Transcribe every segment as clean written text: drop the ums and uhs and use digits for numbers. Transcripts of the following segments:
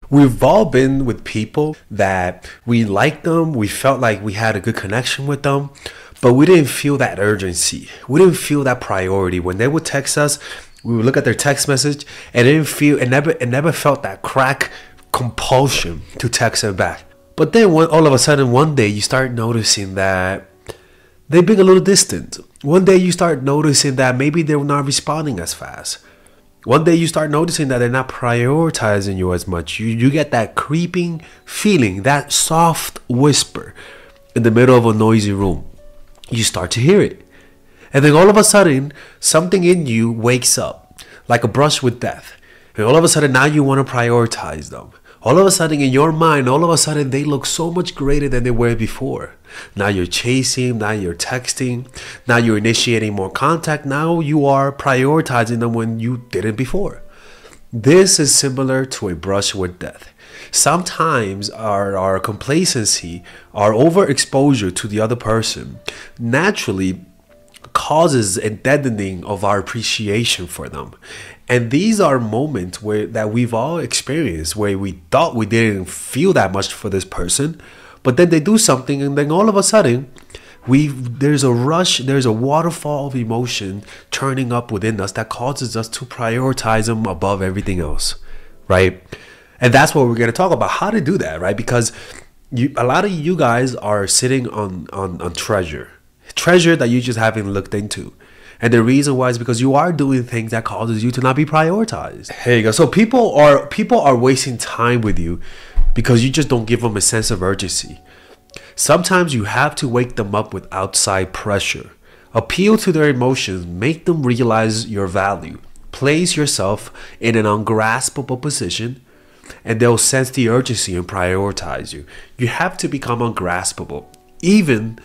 We've all been with people that we liked them, we felt like we had a good connection with them, but we didn't feel that urgency. We didn't feel that priority. When they would text us, we would look at their text message and it never felt that crack compulsion to text them back. But then all of a sudden one day you start noticing that they've been a little distant. One day you start noticing that maybe they're not responding as fast. One day you start noticing that they're not prioritizing you as much. You get that creeping feeling, that soft whisper in the middle of a noisy room. You start to hear it. And then all of a sudden, something in you wakes up like a brush with death. And all of a sudden now you want to prioritize them. All of a sudden in your mind, all of a sudden they look so much greater than they were before. Now you're chasing, now you're texting, now you're initiating more contact. Now you are prioritizing them when you didn't before. This is similar to a brush with death. Sometimes our complacency, our overexposure to the other person naturally causes a deadening of our appreciation for them. And these are moments that we've all experienced where we thought we didn't feel that much for this person, but then they do something and then all of a sudden there's a rush, there's a waterfall of emotion turning up within us that causes us to prioritize them above everything else, right? And that's what we're going to talk about, how to do that, right? Because a lot of you guys are sitting on treasure that you just haven't looked into. And the reason why is because you are doing things that causes you to not be prioritized. Here you go. So people are wasting time with you because you just don't give them a sense of urgency. Sometimes you have to wake them up with outside pressure. Appeal to their emotions, make them realize your value. Place yourself in an ungraspable position and they'll sense the urgency and prioritize you. You have to become ungraspable. Even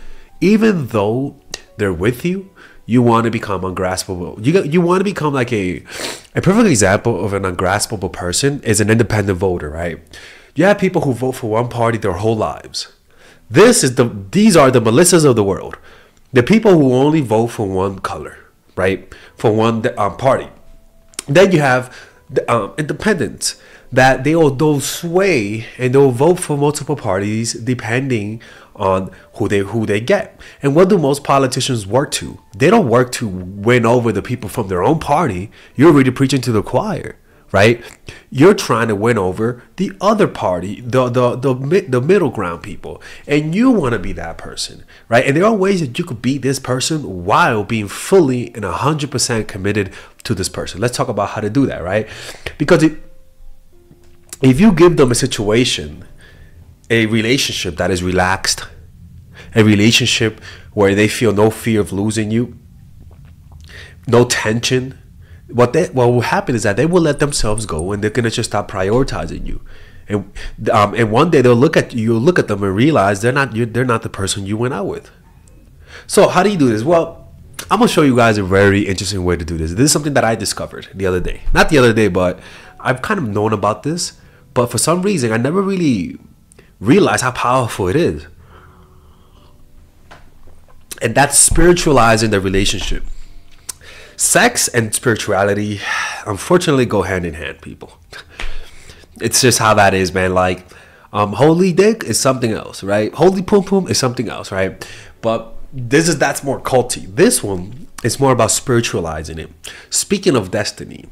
though they're with you, you want to become ungraspable. You want to become like a perfect example of an ungraspable person is an independent voter, right? You have people who vote for one party their whole lives. These are the Melissas of the world. The people who only vote for one color, right? For one party. Then you have the independents that they'll sway and they'll vote for multiple parties depending on who they get. And what do most politicians work to? They don't work to win over the people from their own party. You're really preaching to the choir, right? You're trying to win over the other party, the middle ground people, and you want to be that person, right? And there are ways that you could be this person while being fully and 100% committed to this person. Let's talk about how to do that, right? Because if you give them a situation, a relationship that is relaxed, a relationship where they feel no fear of losing you, no tension, what will happen is that they will let themselves go and they're gonna just stop prioritizing you. And one day they'll look at you, look at them and realize they're not the person you went out with. So how do you do this? Well, I'm gonna show you guys a very interesting way to do this. This is something that I discovered the other day. Not the other day, but I've kind of known about this, but for some reason I never really realized how powerful it is. And that's spiritualizing the relationship. Sex and spirituality unfortunately go hand in hand, people. It's just how that is, man. Like holy dick is something else, right? Holy pum pum is something else, right? But that's more culty. This one is more about spiritualizing it. Speaking of destiny,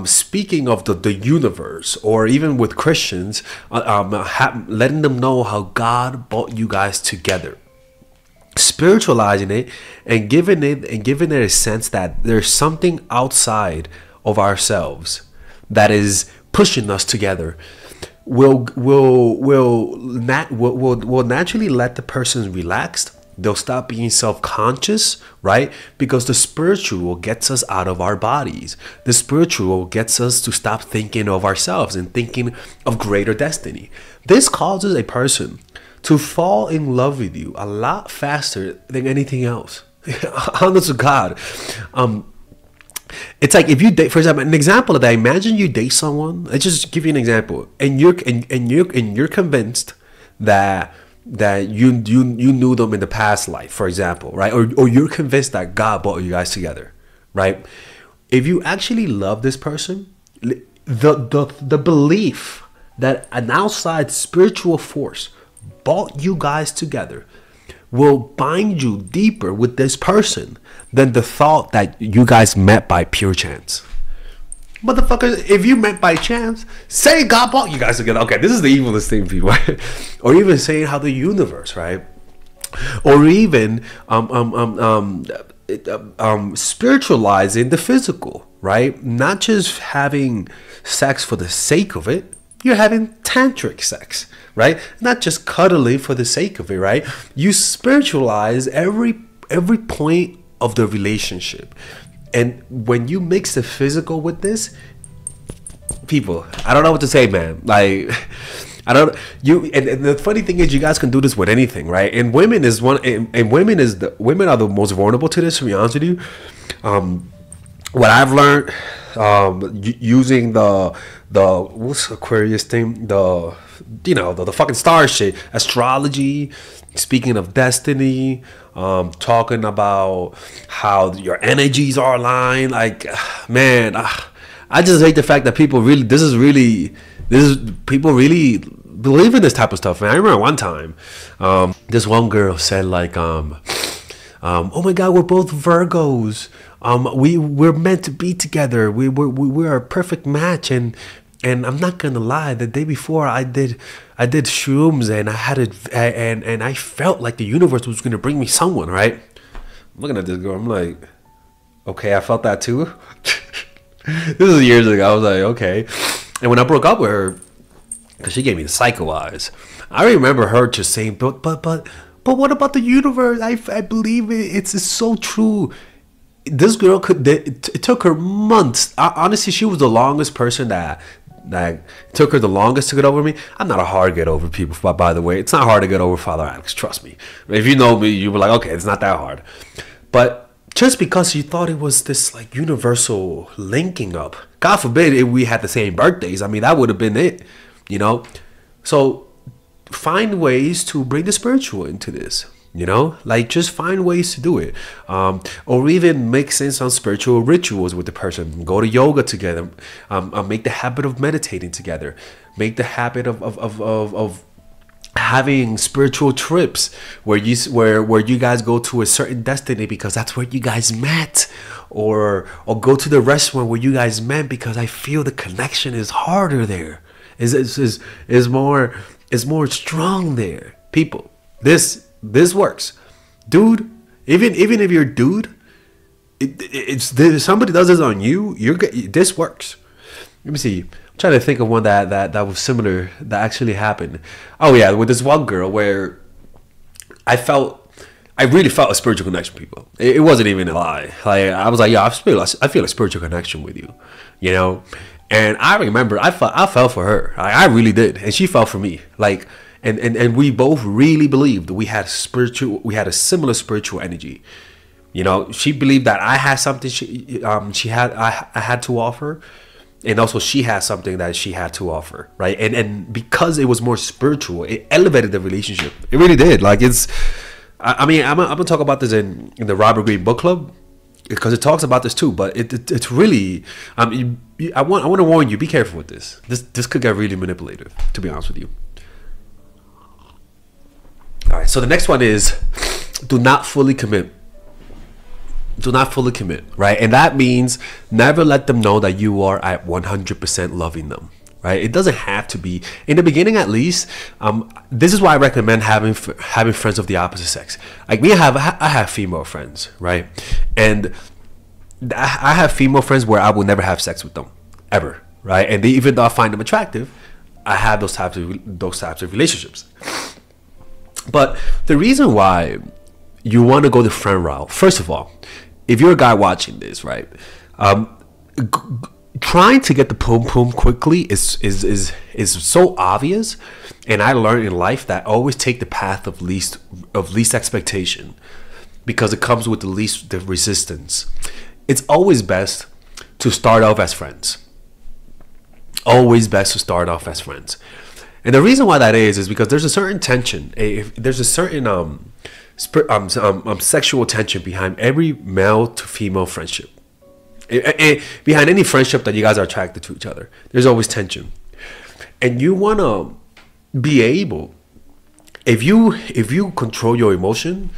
speaking of the universe, or even with Christians, letting them know how God brought you guys together, spiritualizing it and giving it a sense that there's something outside of ourselves that is pushing us together. Will naturally let the person relaxed. They'll stop being self-conscious, right? Because the spiritual gets us out of our bodies. The spiritual gets us to stop thinking of ourselves and thinking of greater destiny. This causes a person to fall in love with you a lot faster than anything else. Honest to God. It's like if you date, for example, an example of that. Imagine you date someone. Let's just give you an example, and you're convinced that you knew them in the past life, for example, right? Or you're convinced that God brought you guys together, right? If you actually love this person, the belief that an outside spiritual force brought you guys together will bind you deeper with this person than the thought that you guys met by pure chance. Motherfuckers, if you met by chance, say God brought you guys together. Okay, this is the evilest thing, people. Or even saying how the universe, right? Or even spiritualizing the physical, right? Not just having sex for the sake of it. You're having tantric sex, right? Not just cuddling for the sake of it, right? You spiritualize every point of the relationship. And when you mix the physical with this, people, I don't know what to say, man. Like, I don't, you, and the funny thing is, you guys can do this with anything, right? And women is women are the most vulnerable to this, to be honest with you. What I've learned, using the what's Aquarius thing, the fucking star shit, astrology, speaking of destiny, talking about how your energies are aligned. Like, man, I just hate the fact that people really, people really believe in this type of stuff, man. I remember one time, this one girl said like, oh my God, we're both Virgos. We're meant to be together. We're a perfect match. And I'm not gonna lie, the day before I did shrooms and I had it, and I felt like the universe was gonna bring me someone, right? I'm looking at this girl, I'm like, okay, I felt that too. This is years ago. I was like, okay. And when I broke up with her, because she gave me the psycho eyes, I remember her just saying, but what about the universe? I believe it's so true. This girl it took her months. Honestly, she was the longest person that took her the longest to get over me. I'm not a hard to get over people, by the way. It's not hard to get over Father Alex, trust me. If you know me, you were like, okay, it's not that hard. But just because you thought it was this like universal linking up, God forbid if we had the same birthdays, I mean, that would have been it, you know? So find ways to bring the spiritual into this. You know, like just find ways to do it, or even mix in some spiritual rituals with the person. Go to yoga together, make the habit of meditating together, make the habit of having spiritual trips where you guys go to a certain destiny because that's where you guys met, or go to the restaurant where you guys met because I feel the connection is harder there, is more strong there. People, this works, dude. Even if you're a dude, if somebody does this on you, this works. Let me see. I'm trying to think of one that was similar that actually happened. Oh yeah, with this one girl where I really felt a spiritual connection. People, it wasn't even a lie. Like I was like, yeah, I feel a spiritual connection with you, you know. And I remember I fell for her. I really did, and she fell for me. Like. And we both really believed we had a similar spiritual energy. You know, she believed that I had something I had to offer, and also she had something that she had to offer, right? And because it was more spiritual, it elevated the relationship. It really did. Like I mean, I'm gonna talk about this in the Robert Greene Book Club because it talks about this too. But it's really I want to warn you, be careful with this. This could get really manipulative, to be honest with you. All right, so the next one is do not fully commit. Do not fully commit, right? And that means never let them know that you are at 100% loving them, right? It doesn't have to be in the beginning, at least. This is why I recommend having friends of the opposite sex. Like me, I have female friends, right? And I have female friends where I will never have sex with them ever, right? And even though I find them attractive, I have those types of relationships. But the reason why you want to go the friend route, first of all, if you're a guy watching this, right, trying to get the pum pum quickly is so obvious. And I learned in life that always take the path of least expectation, because it comes with the resistance. It's always best to start off as friends. Always best to start off as friends. And the reason why that is because there's a certain tension. There's a certain sexual tension behind every male to female friendship. Behind any friendship that you guys are attracted to each other, there's always tension. And you want to be able, if you control your emotion,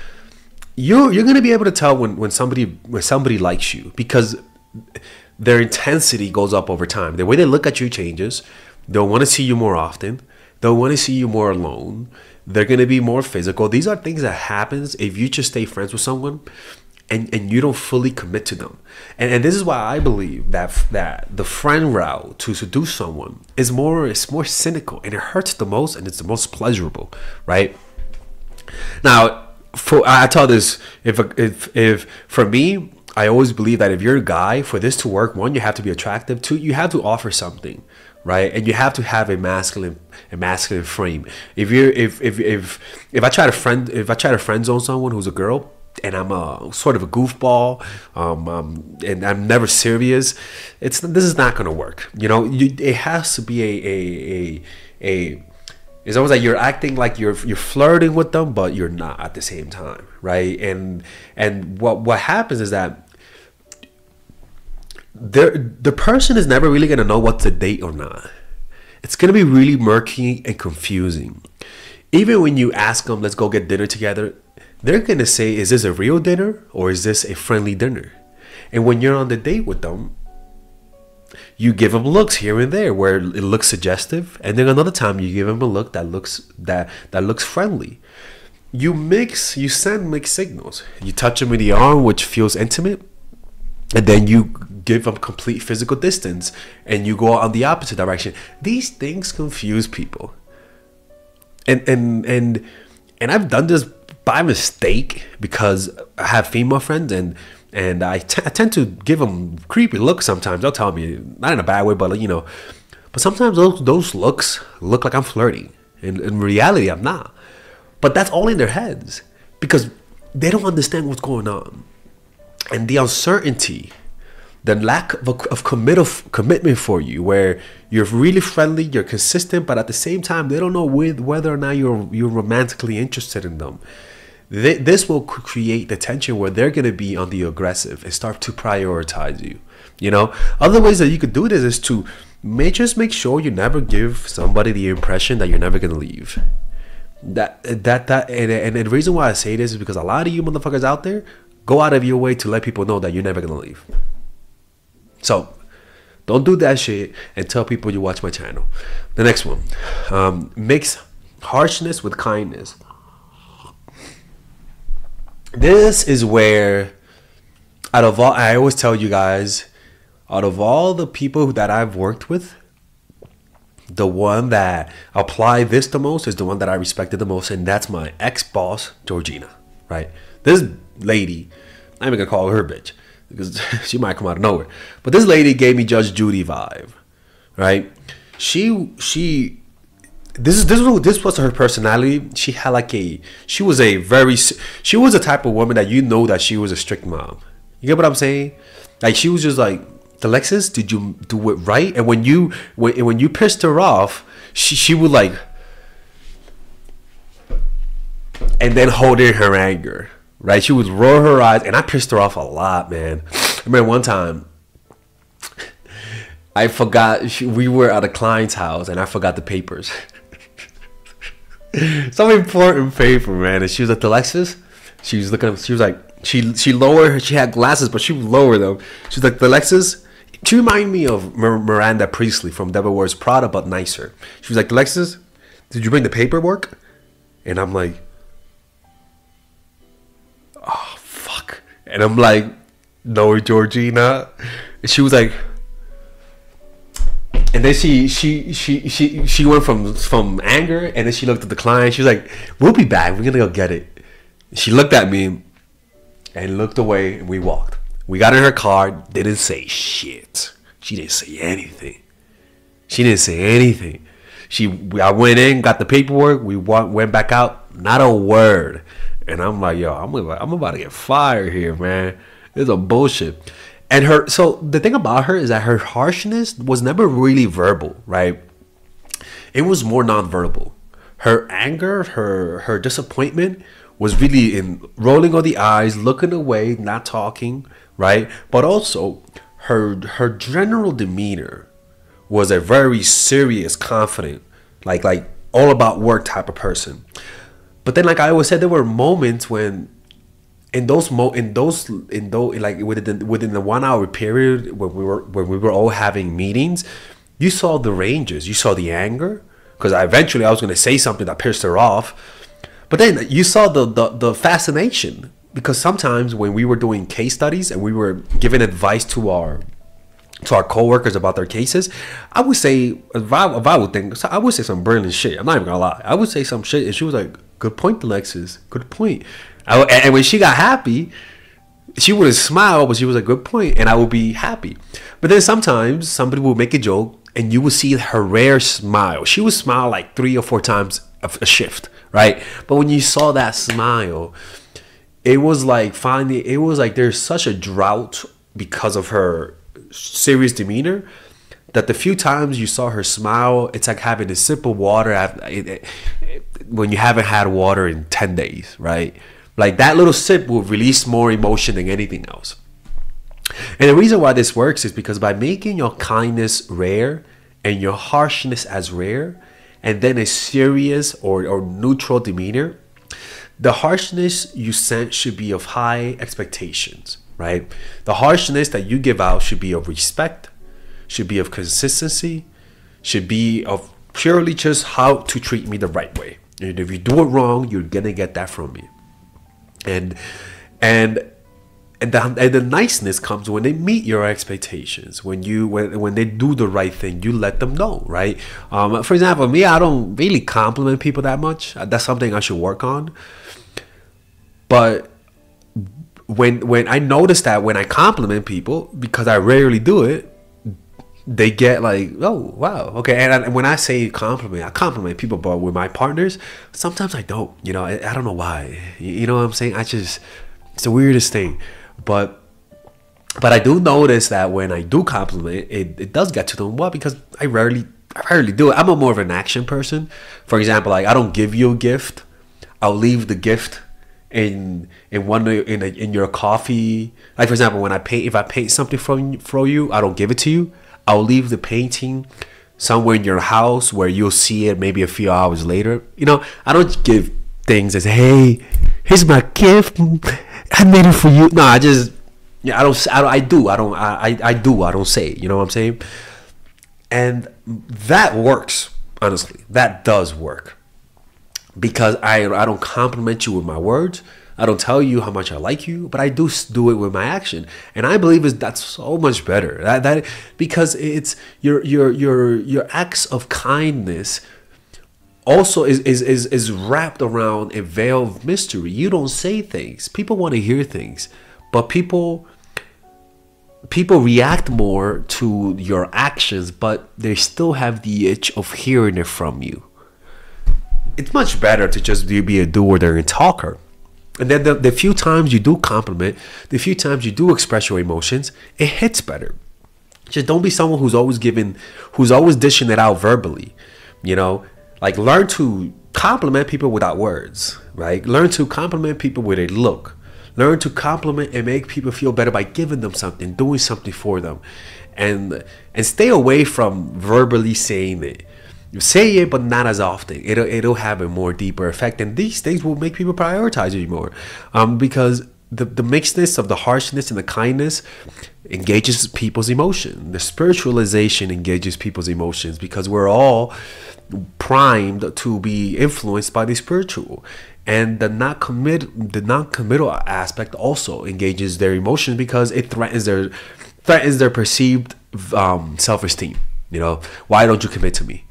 you're gonna be able to tell when somebody likes you, because their intensity goes up over time. The way they look at you changes. They'll want to see you more often. They'll want to see you more alone. They're gonna be more physical. These are things that happens if you just stay friends with someone and you don't fully commit to them. And this is why I believe that the friend route to seduce someone is more cynical, and it hurts the most, and it's the most pleasurable, right? Now, I tell this, if for me, I always believe that if you're a guy, for this to work, one, you have to be attractive. Two, you have to offer something, right? And you have to have a masculine frame. If I try to friend zone someone who's a girl, and I'm a sort of a goofball, and I'm never serious, this is not gonna work. It has to be a it's almost like you're acting like you're flirting with them, but you're not at the same time, right? And what happens is that the person is never really gonna know what's a date or not. It's gonna be really murky and confusing. Even when you ask them, let's go get dinner together, they're gonna say, is this a real dinner or is this a friendly dinner? And when you're on the date with them, you give them looks here and there where it looks suggestive, and then another time you give them a look that looks friendly. You send mixed signals. You touch them in the arm, which feels intimate, and then you give them complete physical distance, and you go on the opposite direction. These things confuse people, and I've done this by mistake because I have female friends, and I tend to give them creepy looks sometimes. They'll tell me, not in a bad way, but but sometimes those looks look like I'm flirting. In reality, I'm not. But that's all in their heads, because they don't understand what's going on. And the uncertainty, the lack of commitment for you, where you're really friendly, you're consistent, but at the same time, they don't know whether or not you're romantically interested in them. This will create the tension where they're going to be on the aggressive and start to prioritize you. Other ways that you could do this is to just make sure you never give somebody the impression that you're never going to leave. And the reason why I say this is because a lot of you motherfuckers out there go out of your way to let people know that you're never going to leave. So don't do that shit and tell people you watch my channel. The next one, mix harshness with kindness. This is where, I always tell you guys, out of all the people that I've worked with, the one that applied this the most is the one that I respected the most, and that's my ex-boss, Georgina, right? This lady, I'm even gonna call her bitch, because she might come out of nowhere, but this lady gave me Judge Judy vibe, right? This was her personality. She was a type of woman that that she was a strict mom. You get what I'm saying? Like, she was just like, Alexis, did you do it right? And when you pissed her off, she would like, and then hold in her anger, right? She would roll her eyes, and I pissed her off a lot, man. I remember one time, I forgot, we were at a client's house, and I forgot the papers. Some important paper, man. And she was like, Alexis, she was looking up, she was like, she lowered her, she had glasses, but she would lower them. She was like, Alexis, she reminded me of Miranda Priestley from Devil Wears Prada, but nicer. She was like, Alexis, did you bring the paperwork? And I'm like, oh, fuck. And I'm like, no, Georgina. And she was like, and then she went from anger, and then she looked at the client. She was like, we'll be back. We're going to go get it. She looked at me and looked away, and we walked. We got in her car, didn't say shit. She didn't say anything. I went in, got the paperwork. We went back out, not a word. And I'm like, yo, I'm about to get fired here, man. This is a bullshit. And so the thing about her is that her harshness was never really verbal, right? It was more non-verbal. Her anger, her disappointment was really in rolling of the eyes, looking away, not talking, right? But also her general demeanor was a very serious, confident, like all about work type of person. But then, like I always said, there were moments when in those like within the 1 hour period when we were all having meetings, you saw the ranges, you saw the anger, because eventually I was going to say something that pissed her off, but then you saw the fascination, because sometimes when we were doing case studies and we were giving advice to our coworkers about their cases, I would say, if I would think, I would say some brilliant shit. I'm not even gonna lie. I would say some shit, and she was like, "Good point, Alexis. Good point." And when she got happy, she wouldn't smile, but she was like, "Good point," and I would be happy. But then sometimes somebody would make a joke, and you would see her rare smile. She would smile like 3 or 4 times a shift, right? But when you saw that smile, it was like finally, it was like there's such a drought because of her serious demeanor, that the few times you saw her smile, it's like having a sip of water when you haven't had water in 10 days, right? Like that little sip will release more emotion than anything else. And the reason why this works is because by making your kindness rare and your harshness as rare, and then a serious or neutral demeanor, the harshness you sent should be of high expectations, right? The harshness that you give out should be of respect, should be of consistency, should be of purely just how to treat me the right way. And if you do it wrong, you're gonna get that from me. And the niceness comes when they meet your expectations. When they do the right thing, you let them know, right? For example, me, I don't really compliment people that much. That's something I should work on. But when I notice that when I compliment people, because I rarely do it, they get like, "Oh, wow, okay." And when I say compliment, I compliment people, but with my partners, sometimes I don't. You know, I don't know why. You know what I'm saying? It's the weirdest thing. But I do notice that when I do compliment, it does get to them. Well, because I rarely do it. I'm more of an action person. For example, like I don't give you a gift. I'll leave the gift in your coffee. Like for example, when if I paint something for you, I don't give it to you. I'll leave the painting somewhere in your house where you'll see it maybe a few hours later. You know, I don't give things as, "Hey, here's my gift. I made it for you." No, I do. I don't say it. You know what I'm saying? And that works. Honestly, that does work, because I don't compliment you with my words. I don't tell you how much I like you, but I do it with my action, and I believe that's so much better. That because it's your acts of kindness also is wrapped around a veil of mystery. You don't say things. People want to hear things, but people react more to your actions, but they still have the itch of hearing it from you. It's much better to just be a doer than a talker. And then the few times you do compliment, the few times you do express your emotions, it hits better. Just don't be someone who's always dishing it out verbally. You know, like learn to compliment people without words, right? Learn to compliment people with a look. Learn to compliment and make people feel better by giving them something, doing something for them, and stay away from verbally saying it. You say it, but not as often. It'll have a more deeper effect, and these things will make people prioritize you more, because the mixedness of the harshness and the kindness engages people's emotion. The spiritualization engages people's emotions, because we're all primed to be influenced by the spiritual, and the non-committal aspect also engages their emotions, because it threatens their perceived self-esteem. You know, why don't you commit to me?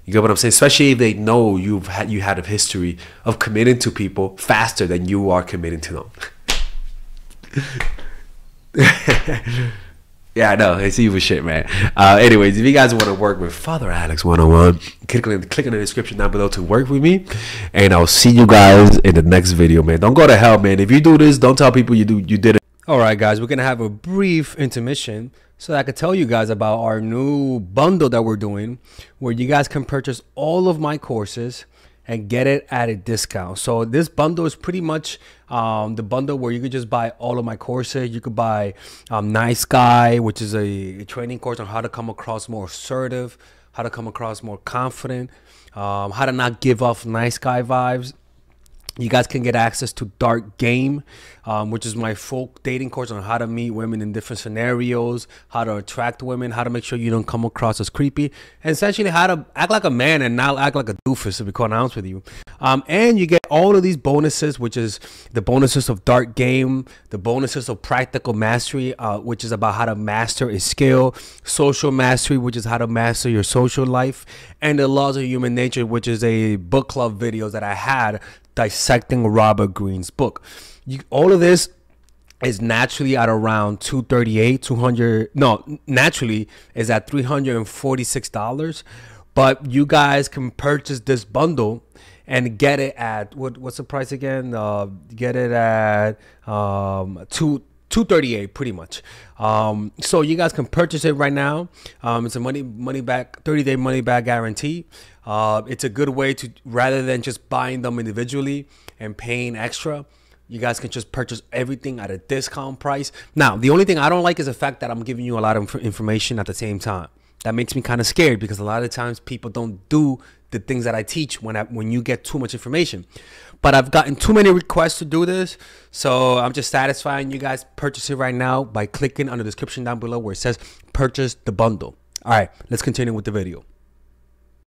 You get what I'm saying? Especially if they know you had a history of committing to people faster than you are committing to them. Yeah, I know. It's evil shit, man. Anyways, if you guys want to work with Father Alex 101, click in the description down below to work with me. And I'll see you guys in the next video, man. Don't go to hell, man. If you do this, don't tell people you did it. All right, guys, we're going to have a brief intermission so that I could tell you guys about our new bundle that we're doing, where you guys can purchase all of my courses and get it at a discount. So this bundle is pretty much the bundle where you could just buy all of my courses. You could buy Nice Guy, which is a training course on how to come across more assertive, how to come across more confident, how to not give off nice guy vibes. You guys can get access to Dark Game, which is my full dating course on how to meet women in different scenarios, how to attract women, how to make sure you don't come across as creepy, and essentially how to act like a man and not act like a doofus, to be quite honest with you. And you get all of these bonuses, which is the bonuses of Dark Game, the bonuses of Practical Mastery, which is about how to master a skill, Social Mastery, which is how to master your social life, and the Laws of Human Nature, which is a book club videos that I had dissecting Robert Greene's book. All of this is naturally at around naturally is at $346, but you guys can purchase this bundle and get it at what's the price again? Get it at $238 pretty much. So you guys can purchase it right now. It's a money back 30-day money back guarantee. It's a good way to, rather than just buying them individually and paying extra, you guys can just purchase everything at a discount price. Now, the only thing I don't like is the fact that I'm giving you a lot of information at the same time. That makes me kind of scared, because a lot of times people don't do the things that I teach when you get too much information. But I've gotten too many requests to do this, so I'm just satisfying you guys. Purchase it right now by clicking on the description down below where it says purchase the bundle. All right, let's continue with the video.